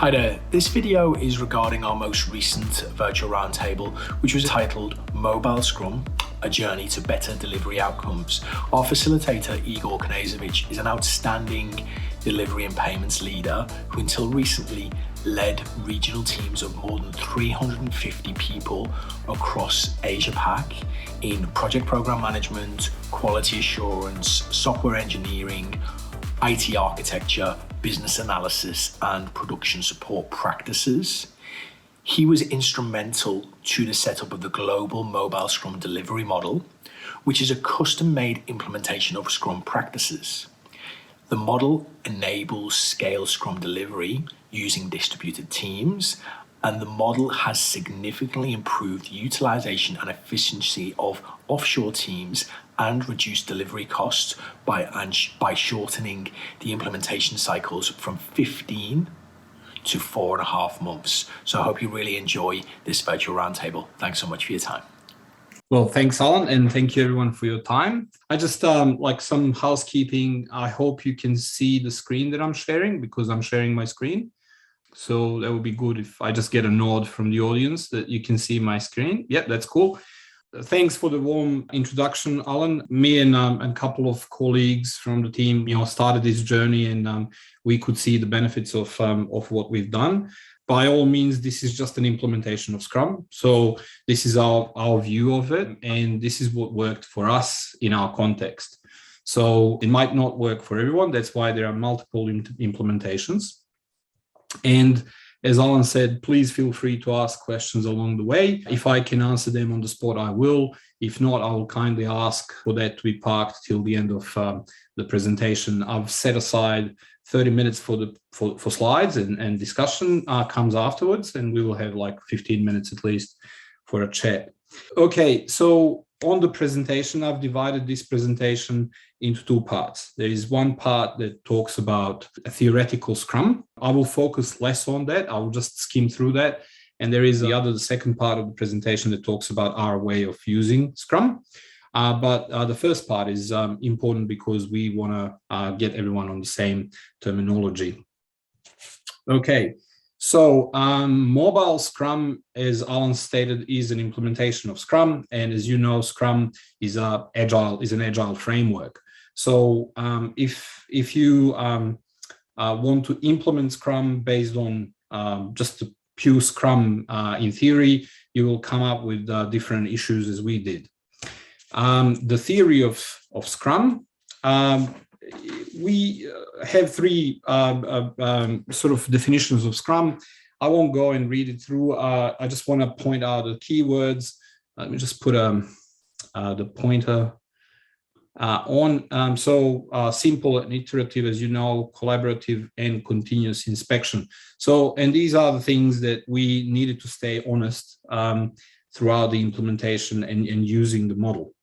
Hi there, this video is regarding our most recent virtual roundtable, which was titled Mobile Scrum, A Journey to Better Delivery Outcomes. Our facilitator, Igor Knezovic, is an outstanding delivery and payments leader who until recently led regional teams of more than 350 people across Asia Pac in project program management, quality assurance, software engineering, IT architecture, business analysis, and production support practices. He was instrumental to the setup of the global mobile Scrum delivery model, which is a custom-made implementation of Scrum practices. The model enables scale Scrum delivery using distributed teams, and the model has significantly improved utilization and efficiency of offshore teams and reduced delivery costs by shortening the implementation cycles from 15 to 4.5 months. So I hope you really enjoy this virtual roundtable. Thanks so much for your time. Well, thanks, Alan, and thank you everyone for your time. I just like some housekeeping. I hope you can see the screen that I'm sharing because I'm sharing my screen. So that would be good if I just get a nod from the audience that you can see my screen. Yep, that's cool. Thanks for the warm introduction, Alan. Me and a couple of colleagues from the team, started this journey, and we could see the benefits of what we've done. By all means, this is just an implementation of Scrum. So this is our view of it, and this is what worked for us in our context. So it might not work for everyone. That's why there are multiple implementations. And as Alan said, please feel free to ask questions along the way. If I can answer them on the spot, I will. If not, I will kindly ask for that to be parked till the end of the presentation. I've set aside 30 minutes for slides, and discussion comes afterwards, and we will have like 15 minutes at least for a chat. Okay, so on the presentation, I've divided this presentation into two parts. There is one part that talks about a theoretical Scrum. I will focus less on that. I will just skim through that. And there is the second part of the presentation that talks about our way of using Scrum. But the first part is important because we want to get everyone on the same terminology. Okay. So mobile Scrum, as Alan stated, is an implementation of Scrum. And as you know, Scrum is an agile framework. So if you want to implement Scrum based on just the pure Scrum in theory, you will come up with different issues as we did. The theory of Scrum, we have three sort of definitions of Scrum. I won't go and read it through. I just want to point out the keywords. Let me just put the pointer on. So simple and iterative, as you know, collaborative and continuous inspection. So, and these are the things that we needed to stay honest throughout the implementation and using the model.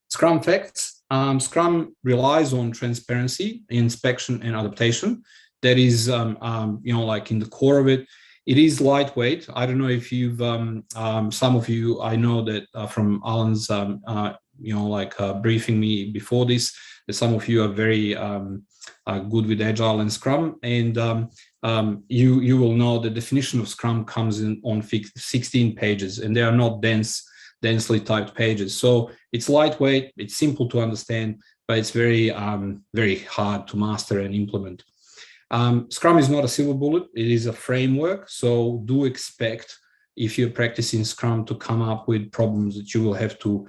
Scrum facts. Scrum relies on transparency, inspection, and adaptation. That is, like in the core of it. It is lightweight. I don't know if you've, some of you, I know that from Alan's, briefing me before this, that some of you are very good with Agile and Scrum. And you will know the definition of Scrum comes in on 16 pages, and they are not densely typed pages. So it's lightweight, it's simple to understand, but it's very, very hard to master and implement. Scrum is not a silver bullet, it is a framework. So do expect, if you're practicing Scrum, to come up with problems that you will have to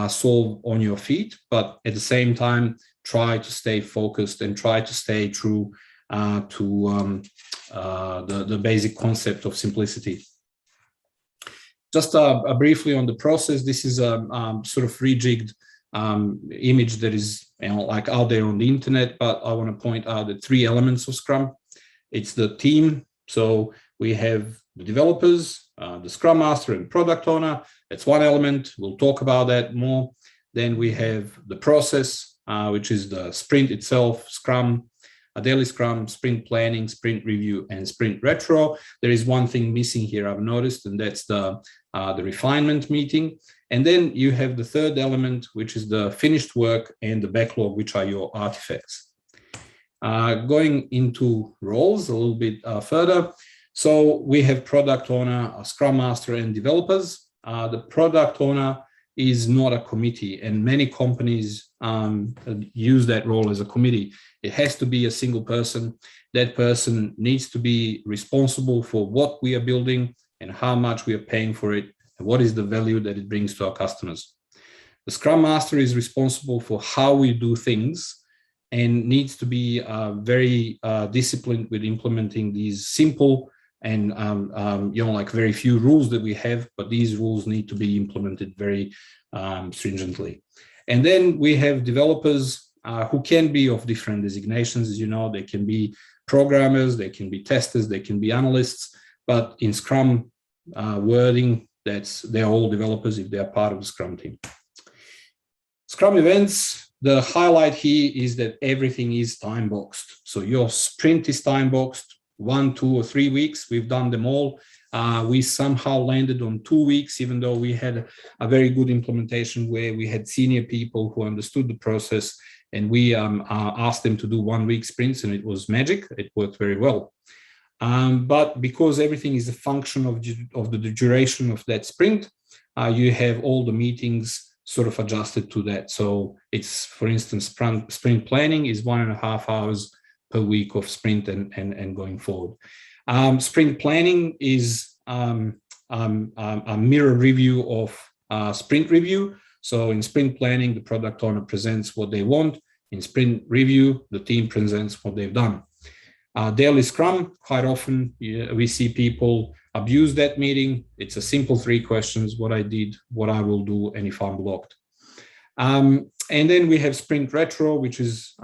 solve on your feet, but at the same time, try to stay focused and try to stay true to the basic concept of simplicity. Just briefly on the process, this is a sort of rejigged image that is out there on the internet, but I want to point out the three elements of Scrum. It's the team. So we have the developers, the Scrum Master and Product Owner. That's one element. We'll talk about that more. Then we have the process, which is the sprint itself, Scrum, a daily Scrum, sprint planning, sprint review, and sprint retro. There is one thing missing here, I've noticed, and that's the refinement meeting. And then you have the third element, which is the finished work and the backlog, which are your artifacts. Going into roles a little bit further. So we have product owner, a scrum master, and developers. The product owner is not a committee, and many companies use that role as a committee. It has to be a single person. That person needs to be responsible for what we are building and how much we are paying for it, and what is the value that it brings to our customers. The Scrum Master is responsible for how we do things and needs to be very disciplined with implementing these simple and like very few rules that we have, but these rules need to be implemented very stringently. And then we have developers who can be of different designations. As you know, they can be programmers, they can be testers, they can be analysts, but in Scrum wording, they're all developers if they're part of the Scrum team. Scrum events, the highlight here is that everything is time boxed. So your sprint is time boxed, 1, 2, or 3 weeks. We've done them all. We somehow landed on 2 weeks, even though we had a very good implementation where we had senior people who understood the process, and we asked them to do 1 week sprints, and it was magic. It worked very well. But because everything is a function of the duration of that sprint, you have all the meetings sort of adjusted to that. So it's, for instance, sprint planning is 1.5 hours per week of sprint and going forward. Sprint planning is a mirror review of sprint review. So in sprint planning, the product owner presents what they want. In sprint review, the team presents what they've done. Daily Scrum, quite often we see people abuse that meeting. It's a simple 3 questions: what I did, what I will do, and if I'm blocked. And then we have Sprint Retro, which is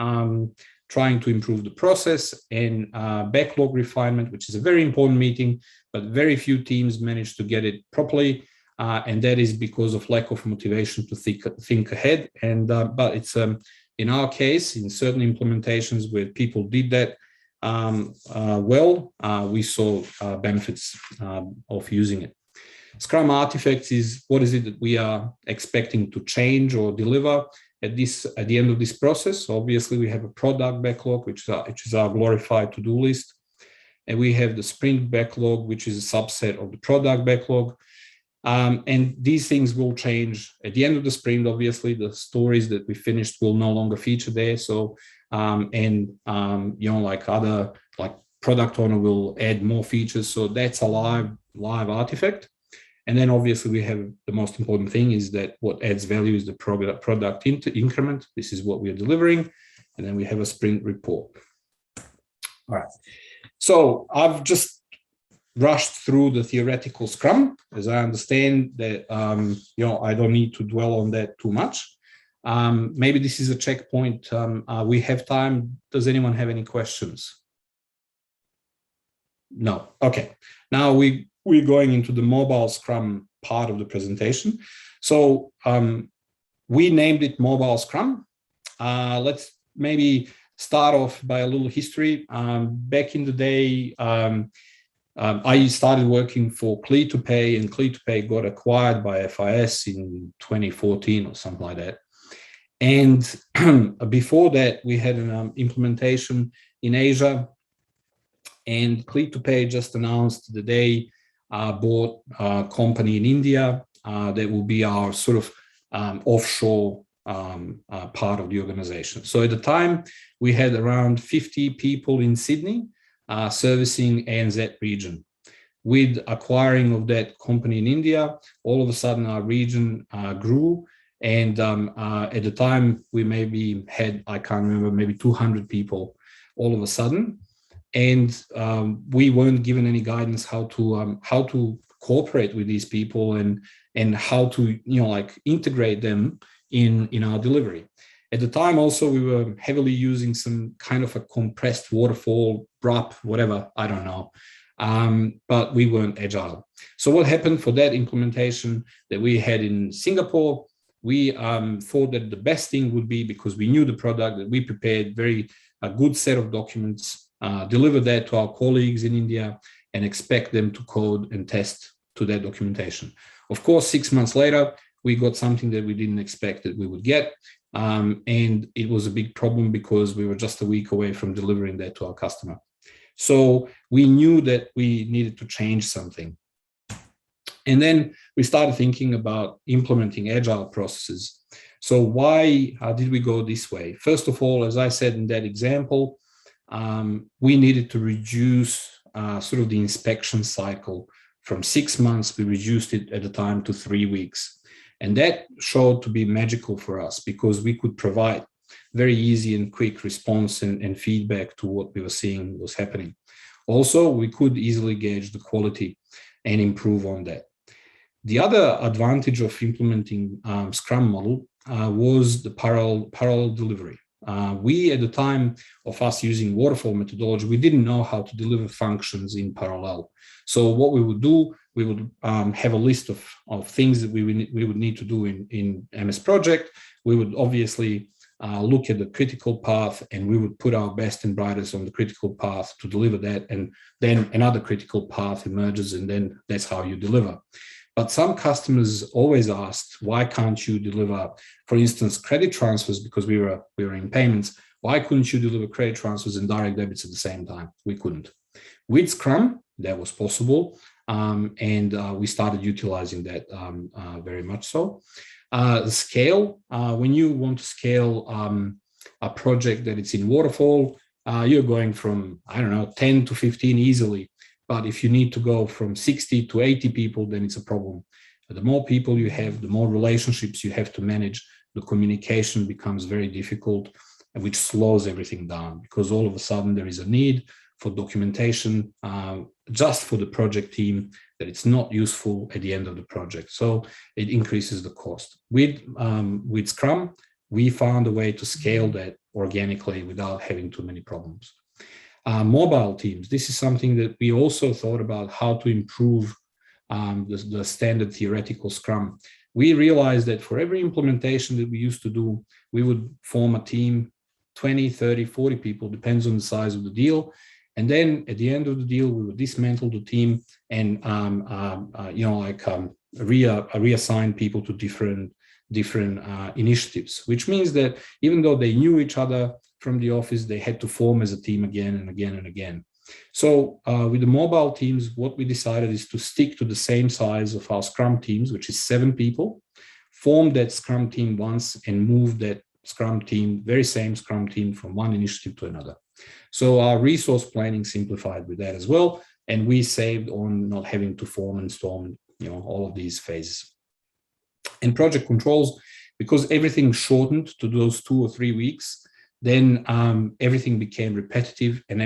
trying to improve the process, and Backlog refinement, which is a very important meeting, but very few teams manage to get it properly. And that is because of lack of motivation to think ahead. And but it's in our case, in certain implementations where people did that we saw benefits of using it. Scrum artifacts is what is it that we are expecting to change or deliver at the end of this process. So obviously, we have a product backlog, which is our glorified to-do list, and we have the sprint backlog, which is a subset of the product backlog. And these things will change at the end of the sprint. Obviously, the stories that we finished will no longer feature there. So like product owner will add more features. So that's a live artifact. And then obviously we have the most important thing is that what adds value is the product increment. This is what we are delivering. And then we have a sprint report. All right. So I've just rushed through the theoretical Scrum, as I understand that, I don't need to dwell on that too much. Maybe this is a checkpoint. We have time. Does anyone have any questions? No. Okay. Now we're going into the mobile Scrum part of the presentation. So we named it Mobile Scrum. Let's maybe start off by a little history. Back in the day, I started working for Clear2Pay, and Clear2Pay got acquired by FIS in 2014 or something like that. And before that, we had an implementation in Asia, and Clear2Pay just announced that they bought a company in India that will be our sort of offshore part of the organization. So at the time, we had around 50 people in Sydney servicing ANZ region. With acquiring of that company in India, all of a sudden our region grew. And at the time, we maybe had, I can't remember, maybe 200 people all of a sudden. And we weren't given any guidance how to cooperate with these people and how to integrate them in our delivery. At the time, also, we were heavily using some kind of a compressed waterfall, BRUP, whatever, I don't know. But we weren't agile. So what happened for that implementation that we had in Singapore, we thought that the best thing would be, because we knew the product, that we prepared a good set of documents, deliver that to our colleagues in India, and expect them to code and test to that documentation. Of course, 6 months later, we got something that we didn't expect that we would get. And it was a big problem because we were just a week away from delivering that to our customer. So we knew that we needed to change something. And then we started thinking about implementing agile processes. So why did we go this way? First of all, as I said in that example, we needed to reduce sort of the inspection cycle from 6 months. We reduced it at the time to 3 weeks. And that showed to be magical for us because we could provide very easy and quick response and feedback to what we were seeing was happening. Also, we could easily gauge the quality and improve on that. The other advantage of implementing Scrum model was the parallel delivery. We, at the time of us using waterfall methodology, we didn't know how to deliver functions in parallel. So what we would do, we would have a list of things that we would need to do in MS Project. We would obviously look at the critical path, and we would put our best and brightest on the critical path to deliver that. And then another critical path emerges, and then that's how you deliver. But some customers always asked, why can't you deliver, for instance, credit transfers, because we were in payments. Why couldn't you deliver credit transfers and direct debits at the same time? We couldn't. With Scrum, that was possible. And we started utilizing that very much so. The scale, when you want to scale a project that it's in waterfall, you're going from, 10 to 15 easily. But if you need to go from 60 to 80 people, then it's a problem. The more people you have, the more relationships you have to manage, the communication becomes very difficult, which slows everything down because all of a sudden there is a need for documentation just for the project team that it's not useful at the end of the project. So it increases the cost. With Scrum, we found a way to scale that organically without having too many problems. Mobile teams, this is something that we also thought about how to improve the standard theoretical Scrum. We realized that for every implementation that we used to do, we would form a team, 20, 30, 40 people, depends on the size of the deal. And then at the end of the deal, we would dismantle the team and reassign people to different initiatives, which means that even though they knew each other from the office, they had to form as a team again and again and again. So with the mobile teams, what we decided is to stick to the same size of our Scrum teams, which is 7 people, form that Scrum team once and move that Scrum team, very same Scrum team, from one initiative to another. So our resource planning simplified with that as well. And we saved on not having to form and storm, all of these phases. And project controls, because everything shortened to those 2 or 3 weeks, then everything became repetitive and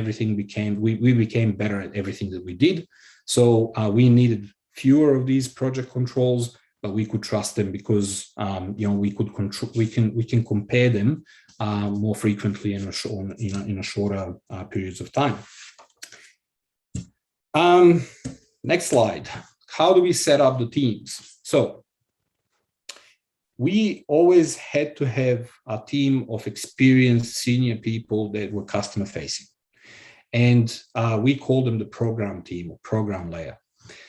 we became better at everything that we did. So we needed fewer of these project controls, but we could trust them because we can compare them more frequently in a shorter periods of time. Next slide. How do we set up the teams? So we always had to have a team of experienced senior people that were customer facing. And we call them the program team or program layer.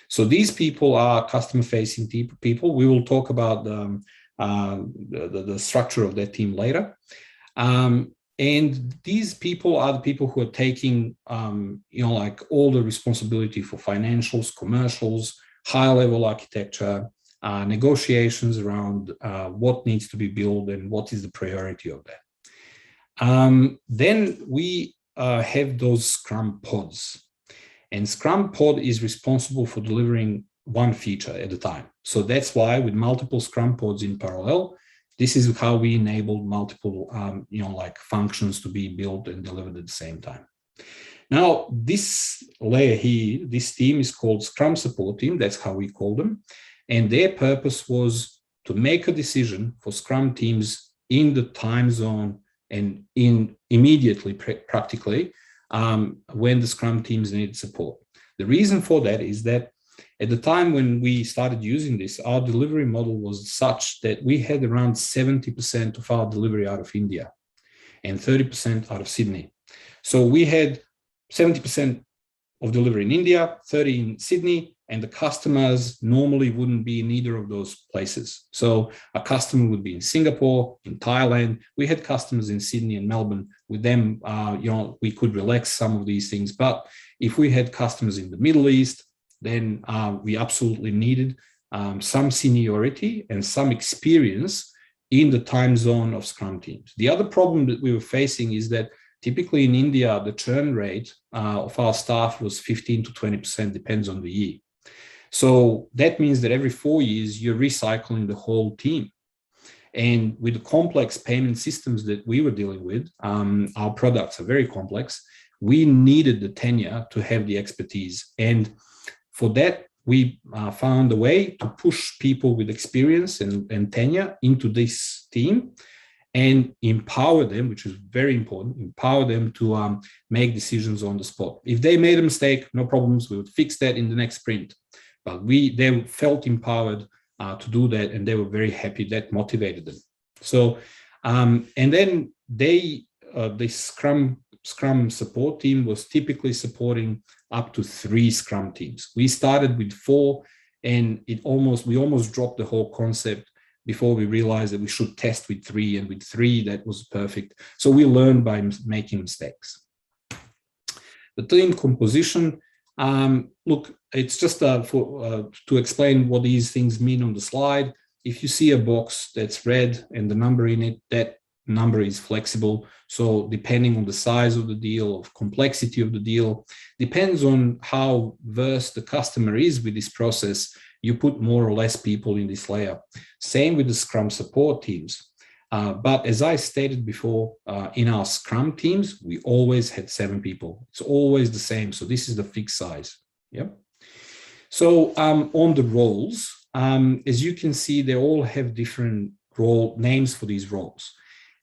So these people are customer facing people. We will talk about the structure of that team later. And these people are the people who are taking, all the responsibility for financials, commercials, high level architecture, negotiations around what needs to be built and what is the priority of that. Then we have those Scrum pods. And Scrum pod is responsible for delivering one feature at a time. So that's why with multiple Scrum pods in parallel, this is how we enable multiple functions to be built and delivered at the same time. Now, this layer here, this team is called Scrum Support Team. That's how we call them. And their purpose was to make a decision for Scrum teams in the time zone and immediately, practically, when the Scrum teams needed support. The reason for that is that at the time when we started using this, our delivery model was such that we had around 70% of our delivery out of India and 30% out of Sydney. So we had 70% of delivery in India, 30 in Sydney, and the customers normally wouldn't be in either of those places. So a customer would be in Singapore, in Thailand. We had customers in Sydney and Melbourne. With them, we could relax some of these things. But if we had customers in the Middle East, then we absolutely needed some seniority and some experience in the time zone of Scrum teams. The other problem that we were facing is that typically in India, the churn rate of our staff was 15 to 20%, depends on the year. So that means that every 4 years, you're recycling the whole team. And with the complex payment systems that we were dealing with, our products are very complex. We needed the tenure to have the expertise. And for that, we found a way to push people with experience and tenure into this team and empower them, which is very important, empower them to make decisions on the spot. If they made a mistake, no problems, we would fix that in the next sprint. But they felt empowered to do that, and they were very happy. That motivated them. So, and then the Scrum support team was typically supporting up to 3 Scrum teams. We started with 4, and we almost dropped the whole concept before we realized that we should test with 3, and with 3, that was perfect. So we learned by making mistakes. The team composition, look, it's just to explain what these things mean on the slide. If you see a box that's red and the number in it, that number is flexible. So depending on the size of the deal, of complexity of the deal, depends on how versed the customer is with this process, you put more or less people in this layer. Same with the Scrum support teams. But as I stated before, in our Scrum teams, we always had 7 people. It's always the same. So this is the fixed size. Yep. So on the roles, as you can see, they all have different role names for these roles.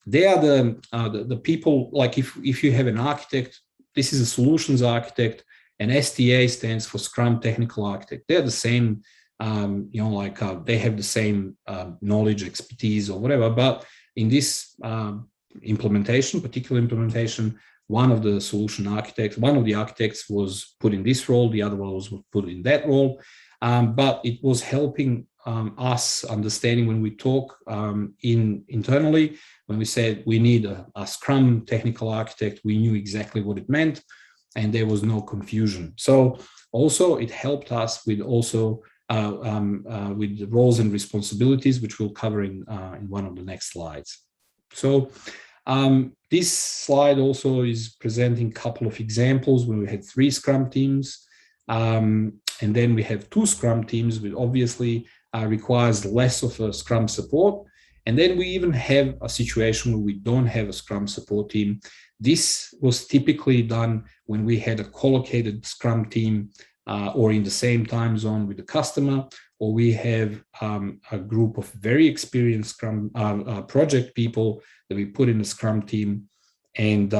They are the people, like if you have an architect, this is a solutions architect, and STA stands for Scrum Technical Architect. They're the same, they have the same knowledge, expertise, or whatever. But in this particular implementation, one of the architects was put in this role, the other one was put in that role. But it was helping us understanding when we talk internally, when we said we need a Scrum technical architect, we knew exactly what it meant, and there was no confusion. So also it helped us with with the roles and responsibilities, which we'll cover in one of the next slides. So this slide also is presenting a couple of examples where we had 3 Scrum teams, and then we have 2 Scrum teams, which obviously requires less of a Scrum support. And then we even have a situation where we don't have a Scrum support team. This was typically done when we had a collocated Scrum team or in the same time zone with the customer, or we have a group of very experienced Scrum project people that we put in the Scrum team. And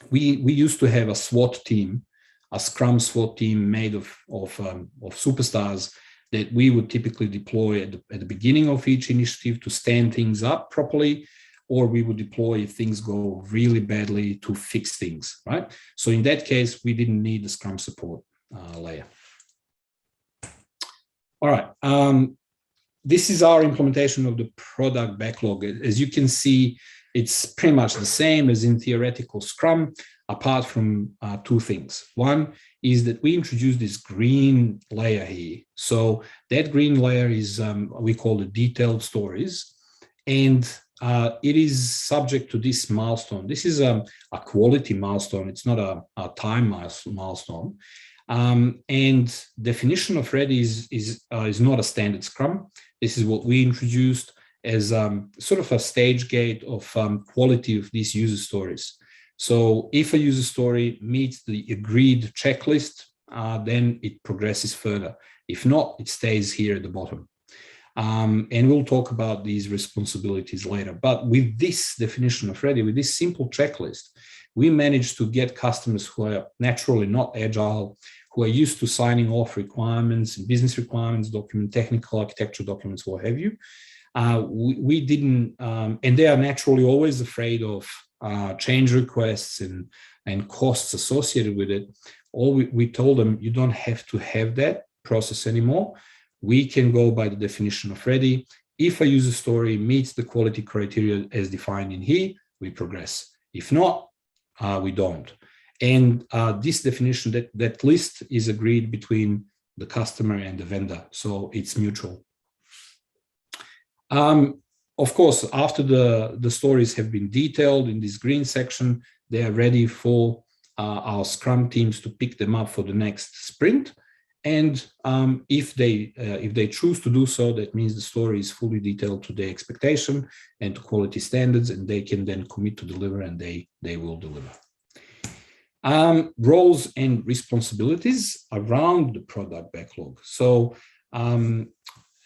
we used to have a SWAT team, a Scrum SWAT team made of superstars that we would typically deploy at the beginning of each initiative to stand things up properly, or we would deploy if things go really badly to fix things, right? So in that case, we didn't need the Scrum support layer. All right. This is our implementation of the product backlog. As you can see, it's pretty much the same as in theoretical Scrum, apart from 2 things. One is that we introduced this green layer here. So that green layer is, we call it detailed stories. And it is subject to this milestone. This is a quality milestone. It's not a time milestone. And definition of ready is not a standard Scrum. This is what we introduced as sort of a stage gate of quality of these user stories. So if a user story meets the agreed checklist, then it progresses further. If not, it stays here at the bottom. And we'll talk about these responsibilities later. But with this definition of ready, with this simple checklist, we managed to get customers who are naturally not agile, who are used to signing off requirements, business requirements, technical architecture documents, what have you. We didn't, and they are naturally always afraid of change requests and costs associated with it. we told them, you don't have to have that process anymore. We can go by the definition of ready. If a user story meets the quality criteria as defined in here, we progress. If not, we don't. And this definition, that list is agreed between the customer and the vendor, so it's mutual. Of course, after the stories have been detailed in this green section, they are ready for our Scrum teams to pick them up for the next sprint. And if they choose to do so, that means the story is fully detailed to their expectation and to quality standards, and they can then commit to deliver, and they will deliver. Roles and responsibilities around the product backlog. So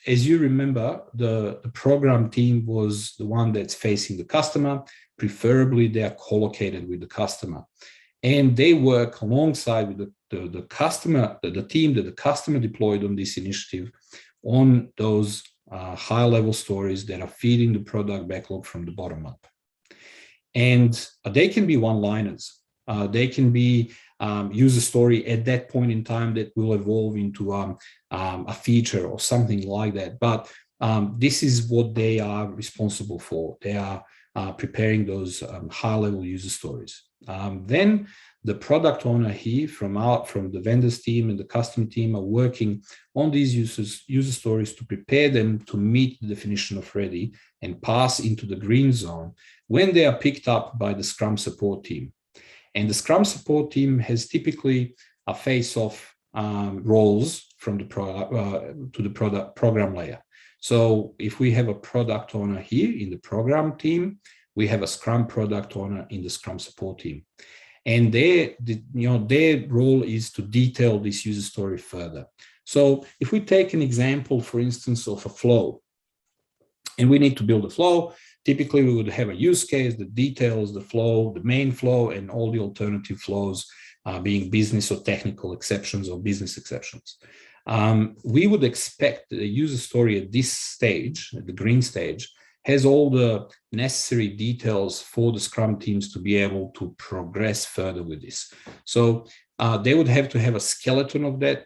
as you remember, the program team was the one that's facing the customer. Preferably, they are co-located with the customer. And they work alongside with the customer, the team that the customer deployed on this initiative, on those high-level stories that are feeding the product backlog from the bottom up. And they can be one-liners. They can be user story at that point in time that will evolve into a feature or something like that. But this is what they are responsible for. They are preparing those high-level user stories. Then the product owner here from the vendors team and the customer team are working on these user stories to prepare them to meet the definition of ready and pass into the green zone when they are picked up by the Scrum support team. And the Scrum support team has typically a face-off roles from the product to the product program layer. So if we have a product owner here in the program team, we have a Scrum product owner in the Scrum support team. And their role is to detail this user story further. So if we take an example, for instance, of a flow, and we need to build a flow, typically we would have a use case that details the flow, the main flow, and all the alternative flows, being business or technical exceptions or business exceptions. We would expect the user story at this stage, at the green stage, has all the necessary details for the Scrum teams to be able to progress further with this. So they would have to have a skeleton of that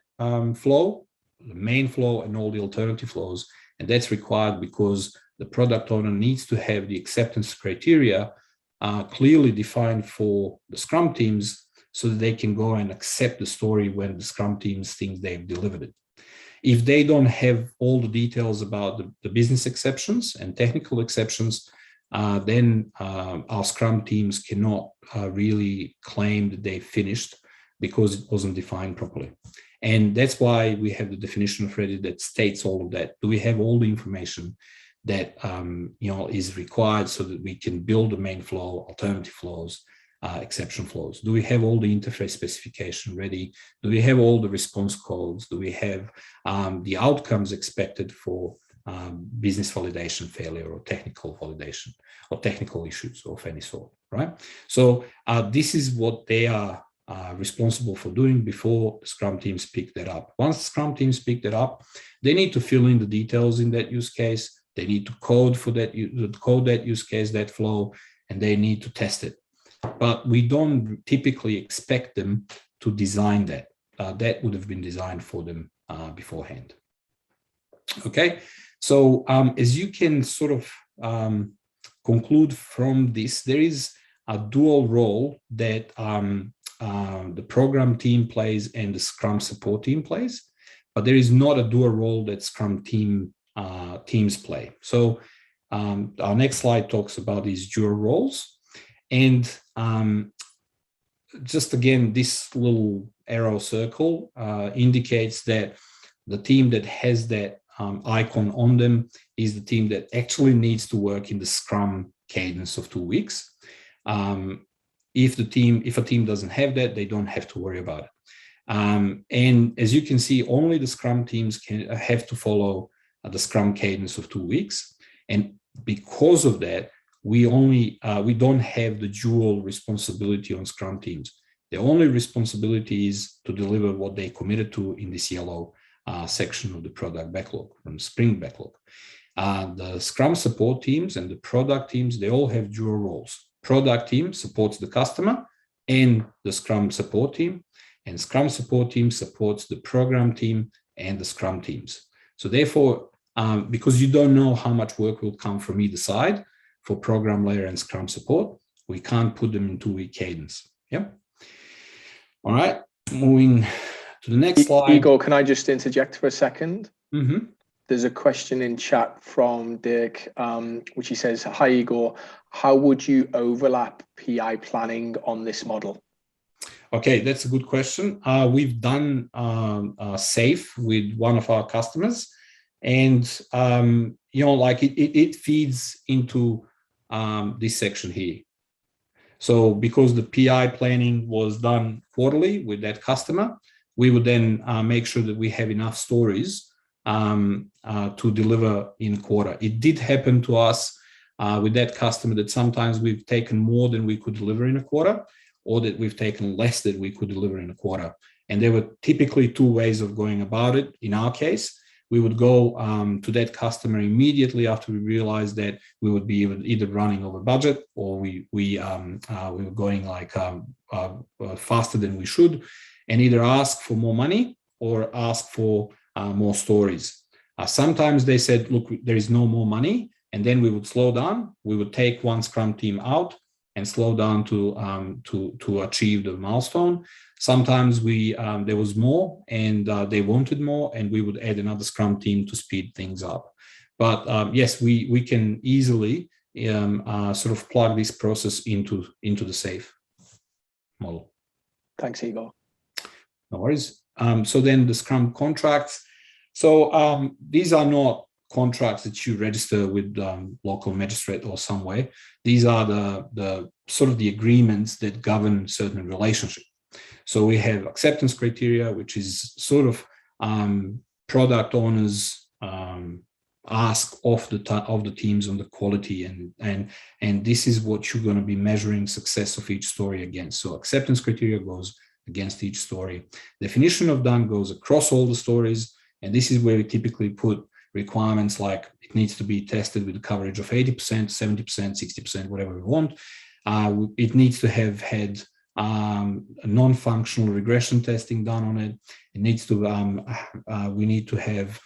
flow, the main flow, and all the alternative flows. And that's required because the product owner needs to have the acceptance criteria clearly defined for the Scrum teams so that they can go and accept the story when the Scrum teams think they've delivered it. If they don't have all the details about the business exceptions and technical exceptions, then our Scrum teams cannot really claim that they finished because it wasn't defined properly. And that's why we have the definition of ready that states all of that. Do we have all the information that is required so that we can build the main flow, alternative flows, exception flows? Do we have all the interface specification ready? Do we have all the response codes? Do we have the outcomes expected for business validation failure or technical validation or technical issues of any sort, right? So this is what they are responsible for doing before Scrum teams pick that up. Once Scrum teams pick that up, they need to fill in the details in that use case. They need to code for that, code that use case, that flow, and they need to test it. But we don't typically expect them to design that. That would have been designed for them beforehand. Okay, so as you can sort of conclude from this, there is a dual role that the program team plays and the Scrum support team plays, but there is not a dual role that Scrum teams play. So our next slide talks about these dual roles. And just again, this little arrow circle indicates that the team that has that icon on them is the team that actually needs to work in the Scrum cadence of 2 weeks. If a team doesn't have that, they don't have to worry about it. And as you can see, only the Scrum teams have to follow the Scrum cadence of 2 weeks. And because of that, we don't have the dual responsibility on Scrum teams. The only responsibility is to deliver what they committed to in this yellow section of the product backlog, from Sprint backlog. The Scrum support teams and the product teams, they all have dual roles. Product team supports the customer and the Scrum support team, and Scrum support team supports the program team and the Scrum teams. So therefore, because you don't know how much work will come from either side for program layer and Scrum support, we can't put them in 2-week cadence. Yep. All right, moving to the next slide. Igor, can I just interject for a second? Mm-hmm. There's a question in chat from Dirk, which he says, "Hi Igor, how would you overlap PI planning on this model?" Okay, that's a good question. We've done SAFE with one of our customers, and like it feeds into this section here. So because the PI planning was done quarterly with that customer, we would then make sure that we have enough stories to deliver in a quarter. It did happen to us with that customer that sometimes we've taken more than we could deliver in a quarter, or that we've taken less than we could deliver in a quarter. And there were typically two ways of going about it. In our case, we would go to that customer immediately after we realized that we would be either running over budget, or we were going like faster than we should, and either ask for more money or ask for more stories. Sometimes they said, look, there is no more money, and then we would slow down. We would take one Scrum team out and slow down to achieve the milestone. Sometimes there was more, and they wanted more, and we would add another Scrum team to speed things up. But yes, we can easily sort of plug this process into the SAFE model. Thanks, Igor. No worries. So then the Scrum contracts. So these are not contracts that you register with local magistrate or some way. These are the sort of the agreements that govern certain relationship. So we have acceptance criteria, which is sort of product owners ask of the teams on the quality, and this is what you're going to be measuring success of each story against. So acceptance criteria goes against each story. Definition of done goes across all the stories, and this is where we typically put requirements like it needs to be tested with a coverage of 80%, 70%, 60%, whatever we want. It needs to have had non-functional regression testing done on it. It needs to, we need to have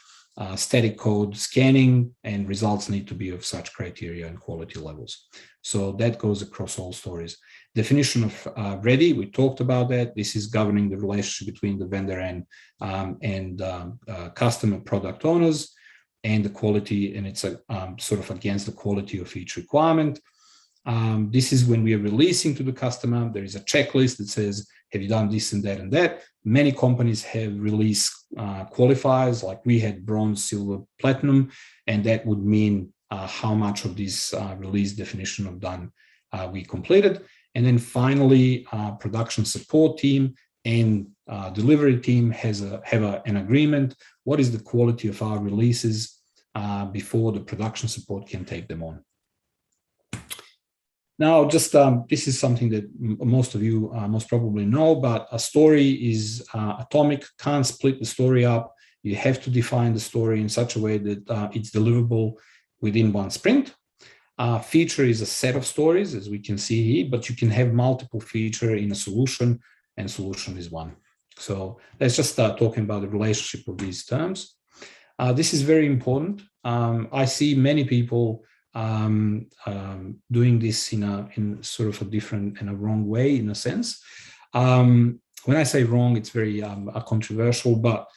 static code scanning, and results need to be of such criteria and quality levels. So that goes across all stories. Definition of ready, we talked about that. This is governing the relationship between the vendor and customer product owners, and the quality, and it's sort of against the quality of each requirement. This is when we are releasing to the customer. There is a checklist that says, have you done this and that and that? Many companies have release qualifiers, like we had bronze, silver, platinum, and that would mean how much of this release definition of done we completed. And then finally, production support team and delivery team have an agreement. What is the quality of our releases before the production support can take them on? Now, just this is something that most of you most probably know, but a story is atomic, can't split the story up. You have to define the story in such a way that it's deliverable within one sprint. Feature is a set of stories, as we can see here, but you can have multiple feature in a solution, and solution is one. So let's just start talking about the relationship of these terms. This is very important. I see many people doing this in sort of a different and a wrong way, in a sense. When I say wrong, it's very controversial, but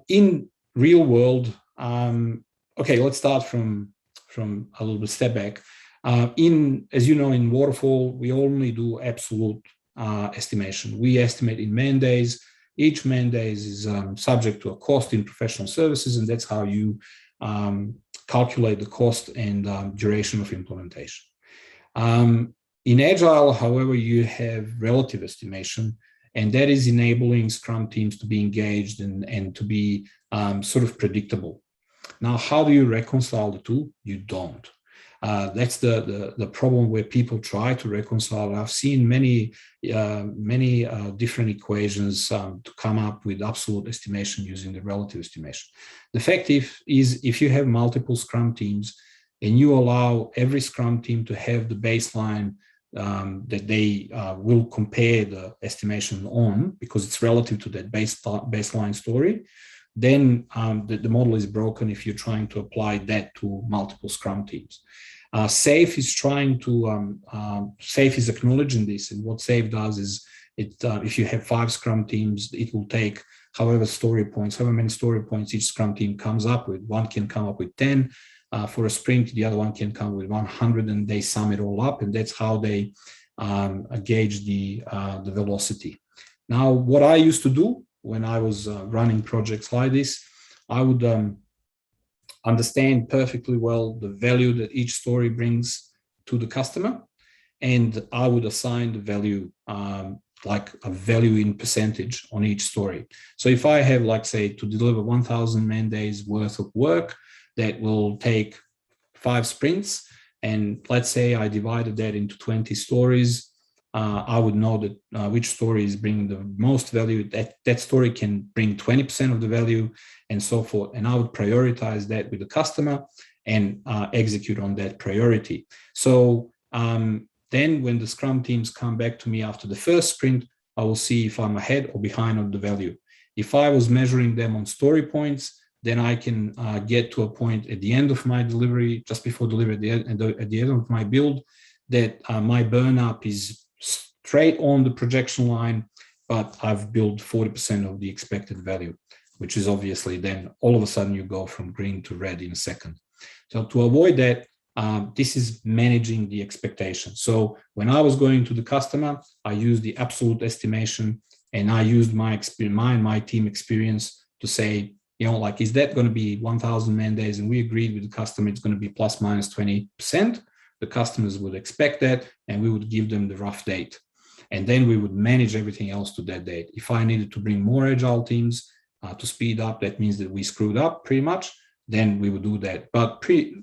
in real world, okay, let's start from a little bit step back. As you know, in waterfall, we only do absolute estimation. We estimate in man days. Each man days is subject to a cost in professional services, and that's how you calculate the cost and duration of implementation. In Agile, however, you have relative estimation, and that is enabling Scrum teams to be engaged and to be sort of predictable. Now, how do you reconcile the two? You don't. That's the problem where people try to reconcile. I've seen many different equations to come up with absolute estimation using the relative estimation. The fact is, if you have multiple Scrum teams and you allow every Scrum team to have the baseline that they will compare the estimation on, because it's relative to that baseline story, then the model is broken if you're trying to apply that to multiple Scrum teams. SAFe is SAFe is acknowledging this, and what SAFe does is if you have 5 Scrum teams, it will take however many story points each Scrum team comes up with. One can come up with 10 for a sprint, the other one can come with 100, and they sum it all up, and that's how they gauge the velocity. Now, what I used to do when I was running projects like this, I would understand perfectly well the value that each story brings to the customer, and I would assign the value like a value in percentage on each story. So if I have, like, say, to deliver 1,000 man days worth of work that will take 5 sprints, and let's say I divided that into 20 stories, I would know that which story is bringing the most value. That story can bring 20% of the value, and so forth. And I would prioritize that with the customer and execute on that priority. So then when the Scrum teams come back to me after the first sprint, I will see if I'm ahead or behind on the value. If I was measuring them on story points, then I can get to a point at the end of my delivery, just before delivery, at the end of my build, that my burn up is straight on the projection line, but I've built 40% of the expected value, which is obviously then all of a sudden you go from green to red in a second. So to avoid that, this is managing the expectation. So when I was going to the customer, I used the absolute estimation, and I used my experience, my team experience to say, like, is that going to be 1,000 man days? And we agreed with the customer it's going to be plus minus 20%. The customers would expect that, and we would give them the rough date. And then we would manage everything else to that date. If I needed to bring more agile teams to speed up, that means that we screwed up pretty much, then we would do that. But maybe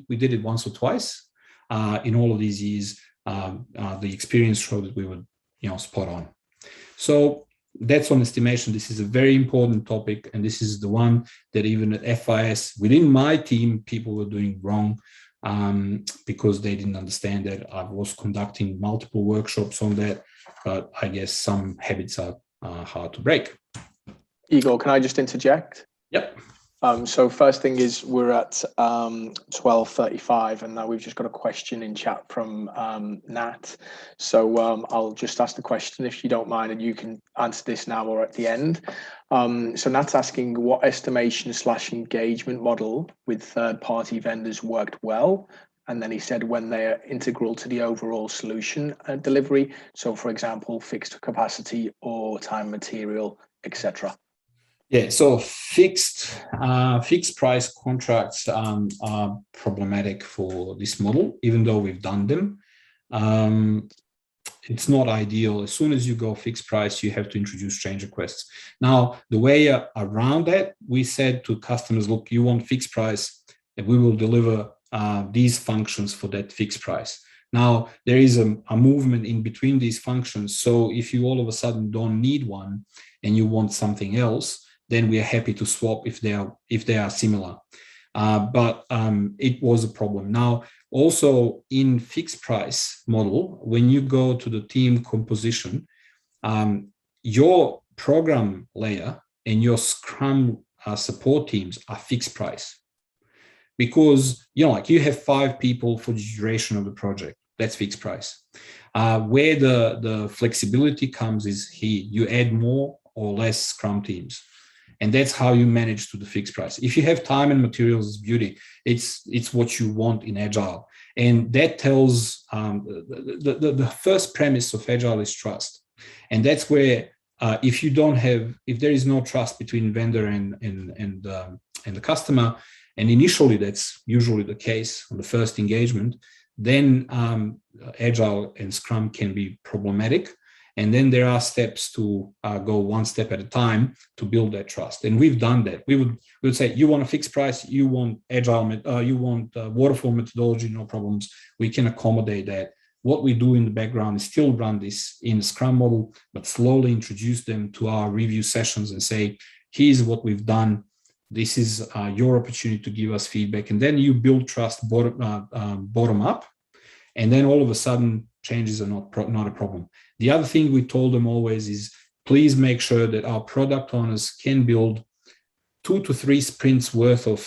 we did it once or twice in all of these years. The experience showed that we were, spot on. So that's on estimation. This is a very important topic, and this is the one that even at FIS, within my team, people were doing wrong because they didn't understand that. I was conducting multiple workshops on that, but I guess some habits are hard to break. Igor, can I just interject? Yep. So first thing is we're at 12:35, and now we've just got a question in chat from Nat. So I'll just ask the question if you don't mind, and you can answer this now or at the end. So Nat's asking what estimation/engagement model with third-party vendors worked well, and then he said when they are integral to the overall solution delivery. So for example, fixed capacity or time material, etc. Yeah, so fixed price contracts are problematic for this model, even though we've done them. It's not ideal. As soon as you go fixed price, you have to introduce change requests. Now, the way around that, we said to customers, look, you want fixed price, and we will deliver these functions for that fixed price. Now, there is a movement in between these functions. So if you all of a sudden don't need one and you want something else, then we are happy to swap if they are similar. But it was a problem. Now, also in fixed price model, when you go to the team composition, your program layer and your Scrum support teams are fixed price. Because like you have 5 people for the duration of the project. That's fixed price. Where the flexibility comes is here. You add more or less Scrum teams. And that's how you manage to the fixed price. If you have time and materials, it's beauty. It's what you want in Agile. And that tells the first premise of Agile is trust. And that's where if there is no trust between vendor and the customer, and initially that's usually the case on the first engagement, then Agile and Scrum can be problematic. And then there are steps to go one step at a time to build that trust. And we've done that. We would say, you want a fixed price, you want Agile, you want waterfall methodology, no problems. We can accommodate that. What we do in the background is still run this in Scrum model, but slowly introduce them to our review sessions and say, here's what we've done. This is your opportunity to give us feedback. And then you build trust bottom up. And then all of a sudden, changes are not a problem. The other thing we told them always is, please make sure that our product owners can build 2 to 3 sprints worth of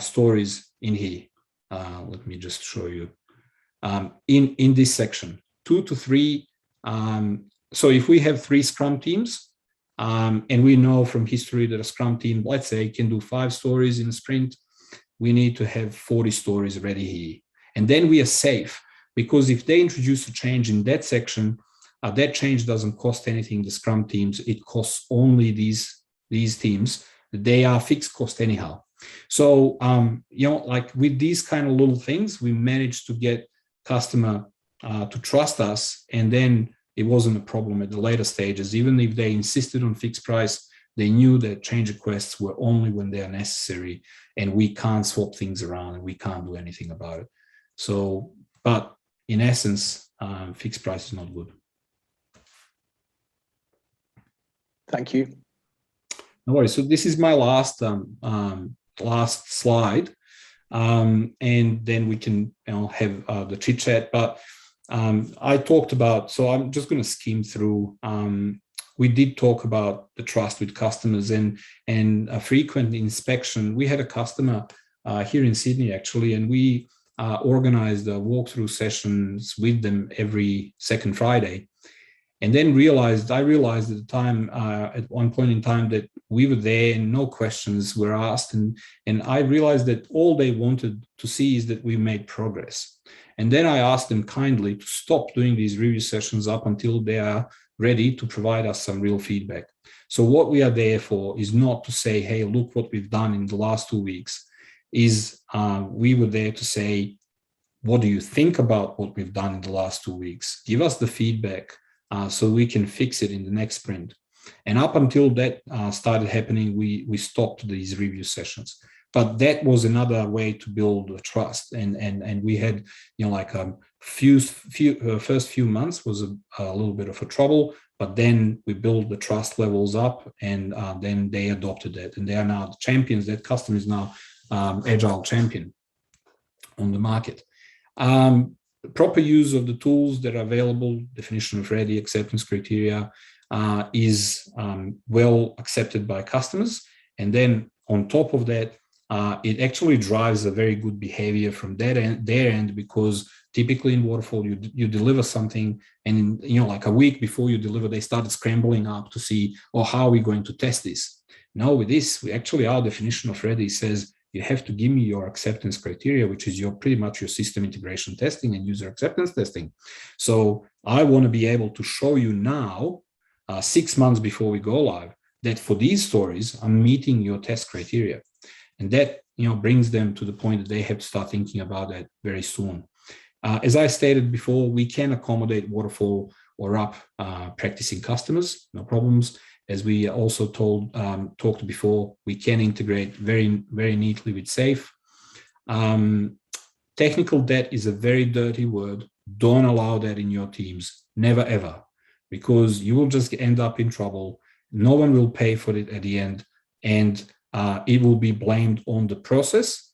stories in here. Let me just show you in this section, 2 to 3. So if we have 3 Scrum teams, and we know from history that a Scrum team, let's say, can do 5 stories in a sprint, we need to have 40 stories ready here. And then we are safe, because if they introduce a change in that section, that change doesn't cost anything the Scrum teams, it costs only these teams. They are fixed cost anyhow. So, like with these kind of little things, we managed to get customer to trust us, and then it wasn't a problem at the later stages. Even if they insisted on fixed price, they knew that change requests were only when they are necessary, and we can't swap things around and we can't do anything about it. So, but in essence, fixed price is not good. Thank you. No worries. So this is my last slide, and then we can have the chit chat. But I talked about, so I'm just going to skim through. We did talk about the trust with customers and a frequent inspection. We had a customer here in Sydney actually, and we organized walkthrough sessions with them every second Friday. And then I realized at the time, at one point in time, that we were there and no questions were asked. And I realized that all they wanted to see is that we made progress. And then I asked them kindly to stop doing these review sessions up until they are ready to provide us some real feedback. So what we are there for is not to say, hey, look what we've done in the last 2 weeks. We were there to say, what do you think about what we've done in the last 2 weeks? Give us the feedback. So we can fix it in the next sprint. And up until that started happening, we stopped these review sessions. But that was another way to build the trust. And we had, first few months was a little bit of a trouble, but then we built the trust levels up, and then they adopted that. And they are now the champions. That customer is now Agile champion on the market. Proper use of the tools that are available, definition of ready, acceptance criteria, is well accepted by customers. And then on top of that, it actually drives a very good behavior from their end, because typically in waterfall, you deliver something, and like a week before you deliver, they started scrambling up to see, how are we going to test this? Now with this, our definition of ready says, you have to give me your acceptance criteria, which is pretty much your system integration testing and user acceptance testing. So I want to be able to show you now, 6 months before we go live, that for these stories, I'm meeting your test criteria. And that brings them to the point that they have to start thinking about that very soon. As I stated before, we can accommodate waterfall or up practicing customers, no problems. As we also talked before, we can integrate very, very neatly with SAFe. Technical debt is a very dirty word. Don't allow that in your teams, never ever, because you will just end up in trouble. No one will pay for it at the end, and it will be blamed on the process.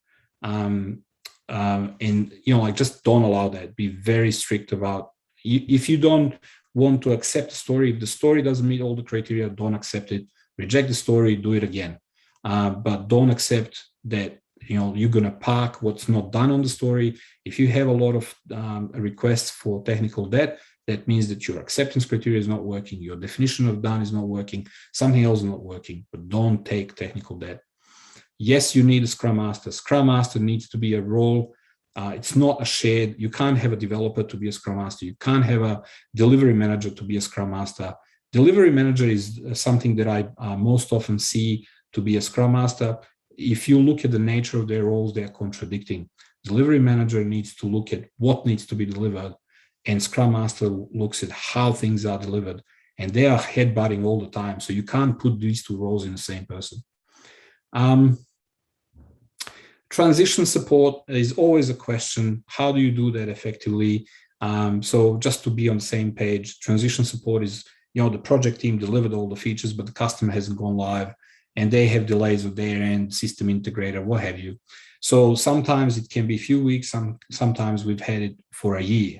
Just don't allow that. Be very strict about, if you don't want to accept the story, if the story doesn't meet all the criteria, don't accept it. Reject the story, do it again. But don't accept that you're going to park what's not done on the story. If you have a lot of requests for technical debt, that means that your acceptance criteria is not working, your definition of done is not working, something else is not working, but don't take technical debt. Yes, you need a Scrum Master. Scrum Master needs to be a role. It's not a shared, you can't have a developer to be a Scrum Master. You can't have a delivery manager to be a Scrum Master. Delivery manager is something that I most often see to be a Scrum Master. If you look at the nature of their roles, they are contradicting. Delivery manager needs to look at what needs to be delivered, and Scrum Master looks at how things are delivered, and they are headbutting all the time. So you can't put these two roles in the same person. Transition support is always a question. How do you do that effectively? So just to be on the same page, transition support is, the project team delivered all the features, but the customer hasn't gone live. and they have delays of their end, system integrator, what have you. So sometimes it can be a few weeks, sometimes we've had it for a year.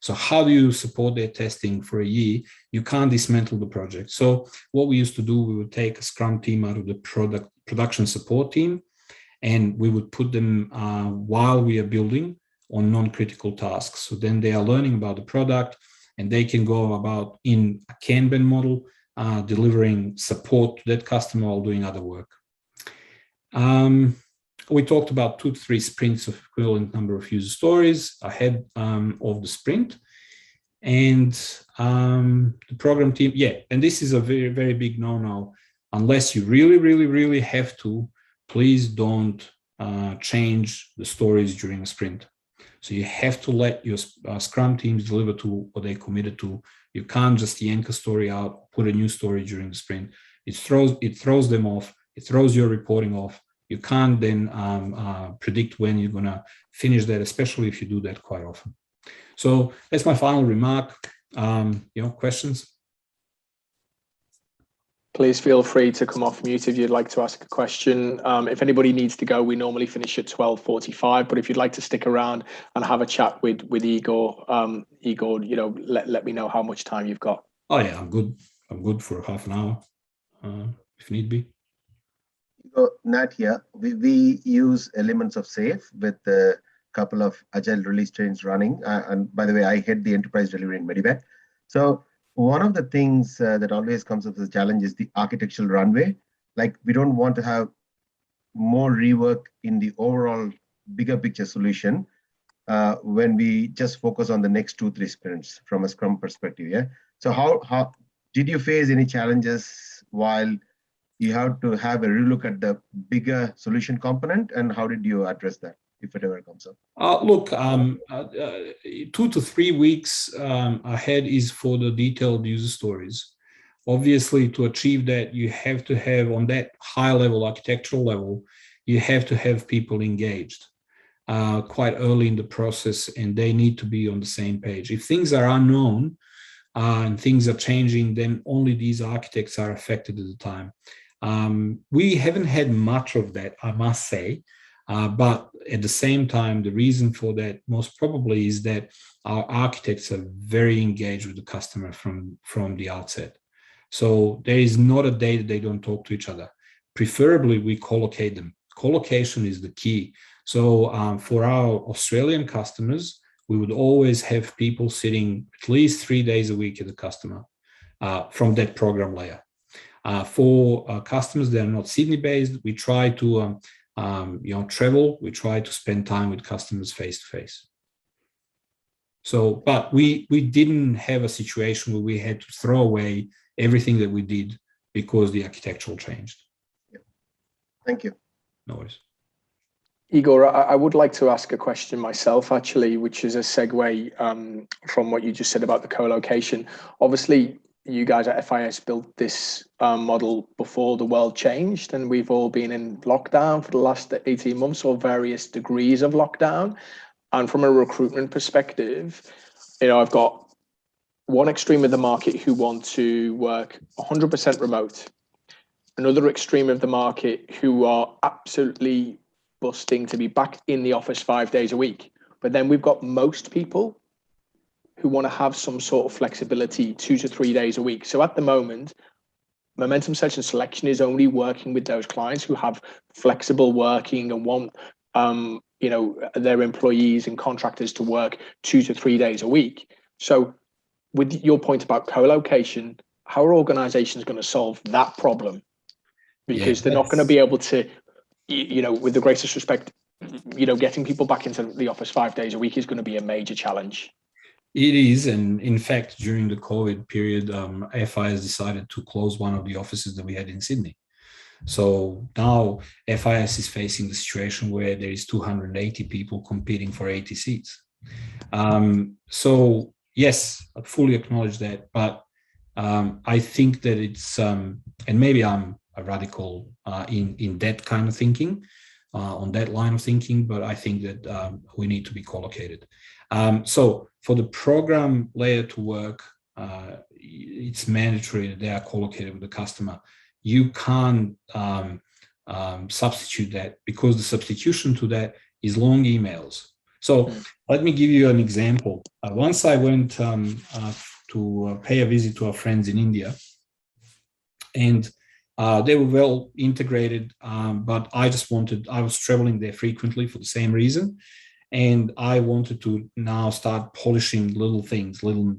So how do you support their testing for a year? You can't dismantle the project. So what we used to do, we would take a Scrum team out of the production support team, and we would put them while we are building on non-critical tasks. So then they are learning about the product, and they can go about in a Kanban model, delivering support to that customer while doing other work. We talked about 2 to 3 sprints of equivalent number of user stories ahead of the sprint. And the program team, and this is a very, very big no-no. Unless you really, really, really have to, please don't change the stories during a sprint. So you have to let your Scrum teams deliver to what they committed to. You can't just yank a story out, put a new story during the sprint. It throws them off. It throws your reporting off. You can't then predict when you're going to finish that, especially if you do that quite often. So that's my final remark. Questions? Please feel free to come off mute if you'd like to ask a question. If anybody needs to go, we normally finish at 12:45, but if you'd like to stick around and have a chat with Igor, let me know how much time you've got. Oh yeah, I'm good. I'm good for half an hour, if need be. Nat here. We use elements of SAFe with a couple of Agile release trains running. And by the way, I head the enterprise delivery in Medivac. So one of the things that always comes up as a challenge is the architectural runway. Like, we don't want to have more rework in the overall bigger picture solution when we just focus on the next 2-3 sprints from a Scrum perspective. Yeah. So how did you face any challenges while you have to have a relook at the bigger solution component, and how did you address that, if it ever comes up? Look, 2 to 3 weeks ahead is for the detailed user stories. Obviously, to achieve that, you have to have, on that high level, architectural level, you have to have people engaged quite early in the process, and they need to be on the same page. If things are unknown and things are changing, then only these architects are affected at the time. We haven't had much of that, I must say, but at the same time, the reason for that most probably is that our architects are very engaged with the customer from the outset. So there is not a day that they don't talk to each other. Preferably, we collocate them. Colocation is the key. So for our Australian customers, we would always have people sitting at least 3 days a week at the customer from that program layer. For customers that are not Sydney-based, we try to travel. We try to spend time with customers face to face. So, but we didn't have a situation where we had to throw away everything that we did because the architectural changed. Yeah. Thank you. No worries. Igor, I would like to ask a question myself, actually, which is a segue from what you just said about the co-location. Obviously, you guys at FIS built this model before the world changed, and we've all been in lockdown for the last 18 months or various degrees of lockdown. And from a recruitment perspective, I've got one extreme of the market who want to work 100% remote, another extreme of the market who are absolutely busting to be back in the office 5 days a week. But then we've got most people who want to have some sort of flexibility 2 to 3 days a week. So at the moment, Momentum Search and Selection is only working with those clients who have flexible working and want their employees and contractors to work 2 to 3 days a week. So with your point about co-location, how are organizations going to solve that problem? Because they're not going to be able to, with the greatest respect, getting people back into the office 5 days a week is going to be a major challenge. It is, and in fact, during the COVID period, FIS decided to close one of the offices that we had in Sydney. So now FIS is facing the situation where there is 280 people competing for 80 seats. So yes, I fully acknowledge that, but I think that it's, and maybe I'm a radical in that kind of thinking, on that line of thinking, but I think that we need to be collocated. So for the program layer to work, it's mandatory that they are collocated with the customer. you can't substitute that, because the substitution to that is long emails. So let me give you an example. Once I went to pay a visit to our friends in India, and they were well integrated, but I was traveling there frequently for the same reason. And I wanted to now start polishing little things, little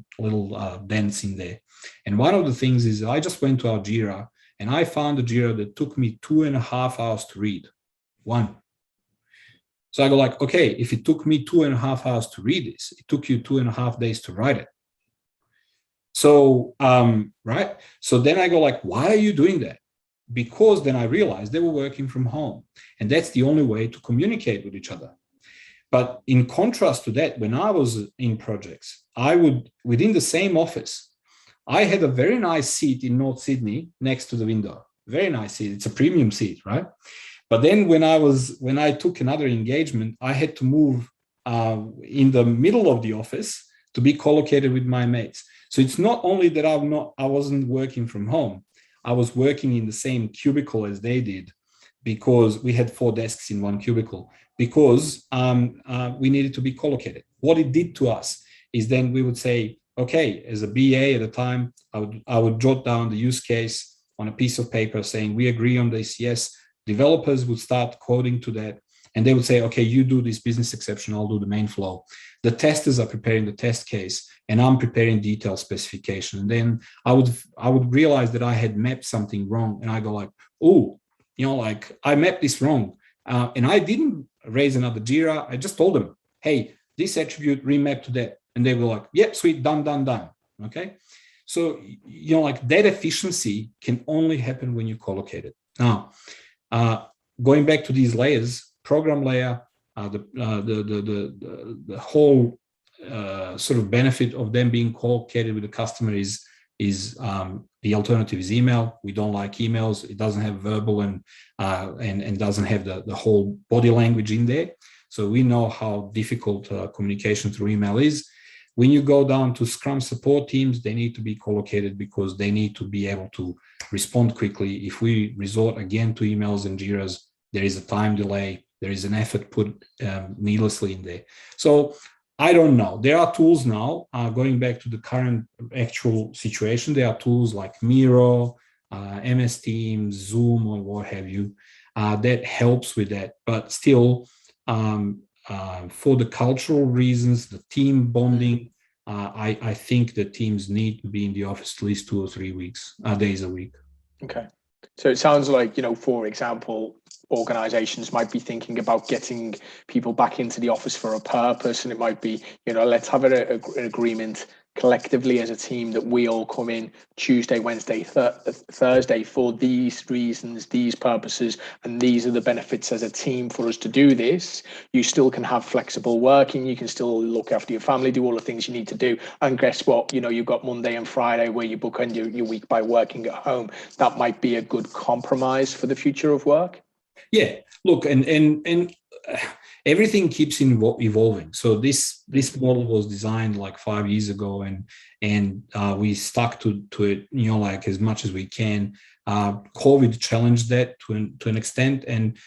dents in there. And one of the things is I just went to our Jira, and I found a Jira that took me 2.5 hours to read. One. So I go like, okay, if it took me 2.5 hours to read this, it took you 2.5 days to write it. So, right. So then I go like, why are you doing that? Because then I realized they were working from home, and that's the only way to communicate with each other. But in contrast to that, when I was in projects, I would, within the same office, I had a very nice seat in North Sydney next to the window. Very nice seat. It's a premium seat, right? But then when I took another engagement, I had to move in the middle of the office to be collocated with my mates. So it's not only that I wasn't working from home, I was working in the same cubicle as they did, because we had 4 desks in one cubicle, because we needed to be collocated. What it did to us is then we would say, okay, as a BA at the time, I would jot down the use case on a piece of paper saying, we agree on this, yes. Developers would start coding to that, and they would say, okay, you do this business exception, I'll do the main flow. The testers are preparing the test case, and I'm preparing detailed specification. And then I would realize that I had mapped something wrong, and I go like, oh, like I mapped this wrong. And I didn't raise another Jira. I just told them, hey, this attribute remap to that. And they were like, yep, sweet, done. Okay. So, like that efficiency can only happen when you collocate it. Now, going back to these layers, program layer, the whole sort of benefit of them being collocated with the customer is the alternative is email. We don't like emails. It doesn't have verbal and doesn't have the whole body language in there. So we know how difficult communication through email is. When you go down to Scrum support teams, they need to be collocated because they need to be able to respond quickly. If we resort again to emails and Jiras, there is a time delay. There is an effort put needlessly in there. So I don't know. There are tools now, going back to the current actual situation, there are tools like Miro, MS Teams, Zoom, or what have you, that helps with that. But still, for the cultural reasons, the team bonding, I think the teams need to be in the office at least 2 or 3 days a week. Okay. So it sounds like, for example, organizations might be thinking about getting people back into the office for a purpose, and it might be, let's have an agreement collectively as a team that we all come in Tuesday, Wednesday, Thursday for these reasons, these purposes, and these are the benefits as a team for us to do this. You still can have flexible working, you can still look after your family, do all the things you need to do. And guess what? You've got Monday and Friday where you book on your week by working at home. That might be a good compromise for the future of work. Yeah, look, and everything keeps evolving. So this model was designed like 5 years ago, and we stuck to it, like as much as we can. COVID challenged that to an extent, and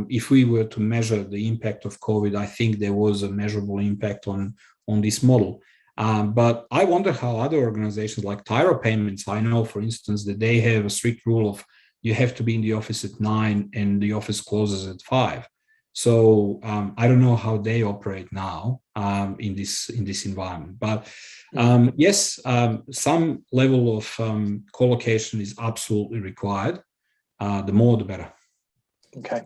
if we were to measure the impact of COVID, I think there was a measurable impact on this model. But I wonder how other organizations like Tyro Payments, I know, for instance, that they have a strict rule of you have to be in the office at 9 and the office closes at 5. So I don't know how they operate now in this environment. But yes, some level of collocation is absolutely required. The more, the better. Okay.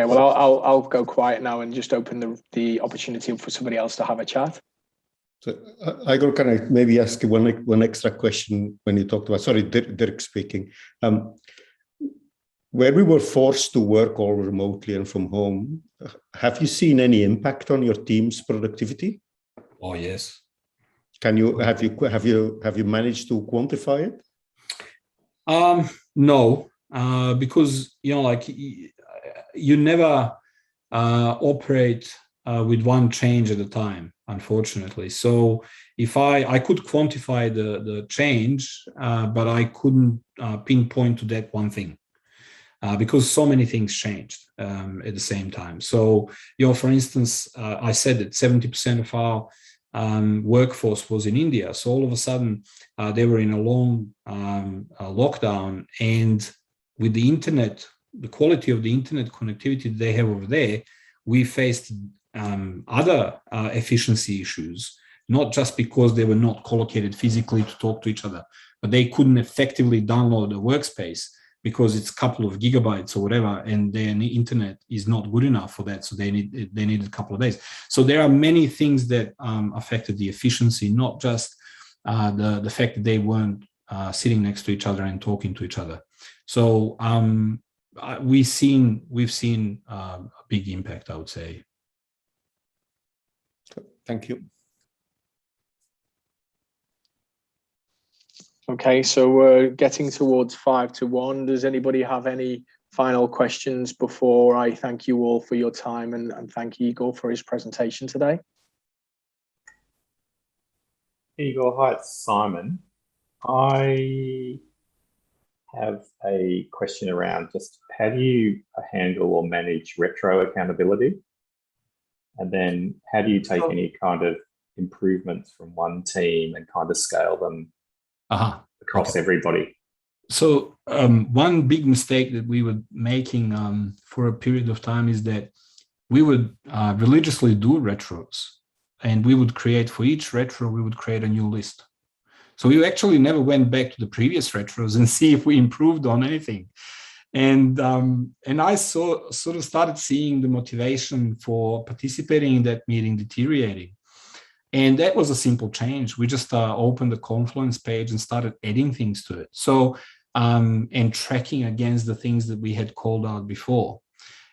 Well, I'll go quiet now and just open the opportunity for somebody else to have a chat. So I got kind of maybe ask you one extra question when you talked about. Sorry, Dirk speaking. Where we were forced to work all remotely and from home, have you seen any impact on your team's productivity? Oh yes. Have you managed to quantify it? No, because you never operate with one change at a time, unfortunately. So if I could quantify the change, but I couldn't pinpoint to that one thing. Because so many things changed at the same time. So, for instance, I said that 70% of our workforce was in India. So all of a sudden, they were in a long lockdown, and with the internet, the quality of the internet connectivity they have over there, we faced other efficiency issues, not just because they were not collocated physically to talk to each other, but they couldn't effectively download a workspace because it's a couple of gigabytes or whatever, and then the internet is not good enough for that. So they needed a couple of days. So there are many things that affected the efficiency, not just the fact that they weren't sitting next to each other and talking to each other. So we've seen a big impact, I would say. Thank you. Okay, so we're getting towards 5 to 1. Does anybody have any final questions before I thank you all for your time and thank Igor for his presentation today? Igor, hi, it's Simon. I have a question around just how do you handle or manage retro accountability? And then how do you take any kind of improvements from one team and kind of scale them across everybody? So one big mistake that we were making for a period of time is that we would religiously do retros, and we would create, for each retro, we would create a new list. So we actually never went back to the previous retros and see if we improved on anything. And I sort of started seeing the motivation for participating in that meeting deteriorating. And that was a simple change. We just opened the Confluence page and started adding things to it. So, and tracking against the things that we had called out before.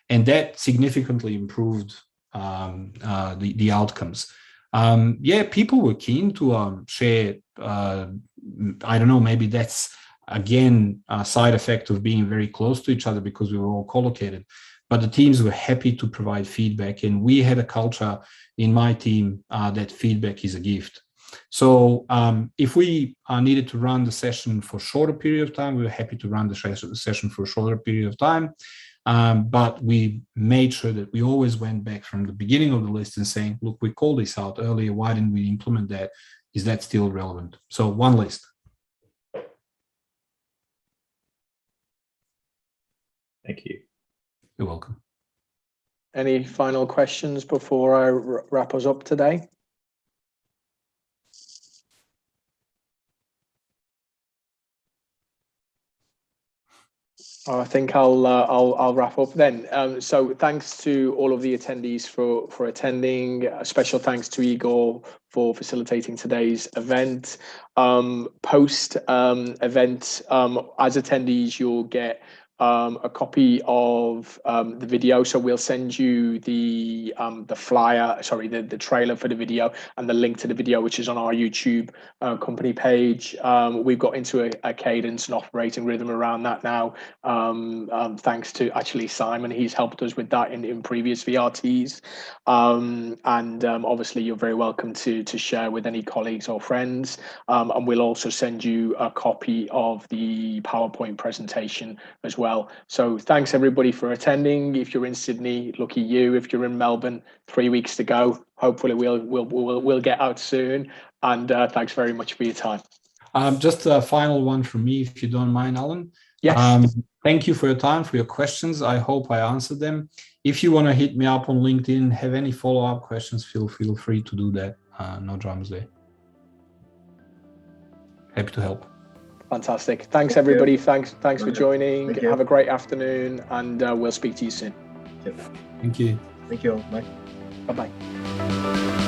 And that significantly improved the outcomes. People were keen to share, I don't know, maybe that's, again, a side effect of being very close to each other because we were all collocated. But the teams were happy to provide feedback, and we had a culture in my team that feedback is a gift. So if we needed to run the session for a shorter period of time, we were happy to run the session for a shorter period of time. But we made sure that we always went back from the beginning of the list and saying, look, we called this out earlier. Why didn't we implement that? Is that still relevant? So one list. Thank you. You're welcome. Any final questions before I wrap us up today? I think I'll wrap up then. So thanks to all of the attendees for attending. A special thanks to Igor for facilitating today's event. Post event, as attendees, you'll get a copy of the video. So we'll send you the flyer, sorry, the trailer for the video and the link to the video, which is on our YouTube company page. We've got into a cadence and operating rhythm around that now. Thanks to actually Simon, he's helped us with that in previous VRTs. Obviously you're very welcome to share with any colleagues or friends. And we'll also send you a copy of the PowerPoint presentation as well. So thanks everybody for attending. If you're in Sydney, lucky you. If you're in Melbourne, 3 weeks to go. Hopefully we'll get out soon. And thanks very much for your time. Just a final one from me, if you don't mind, Alan. Yes. Thank you for your time, for your questions. I hope I answered them. If you want to hit me up on LinkedIn, have any follow-up questions, feel free to do that. No dramas there. Happy to help. Fantastic. Thanks, everybody. Thanks for joining. Have a great afternoon, and we'll speak to you soon. Thank you. Thank you. Bye. Bye-bye.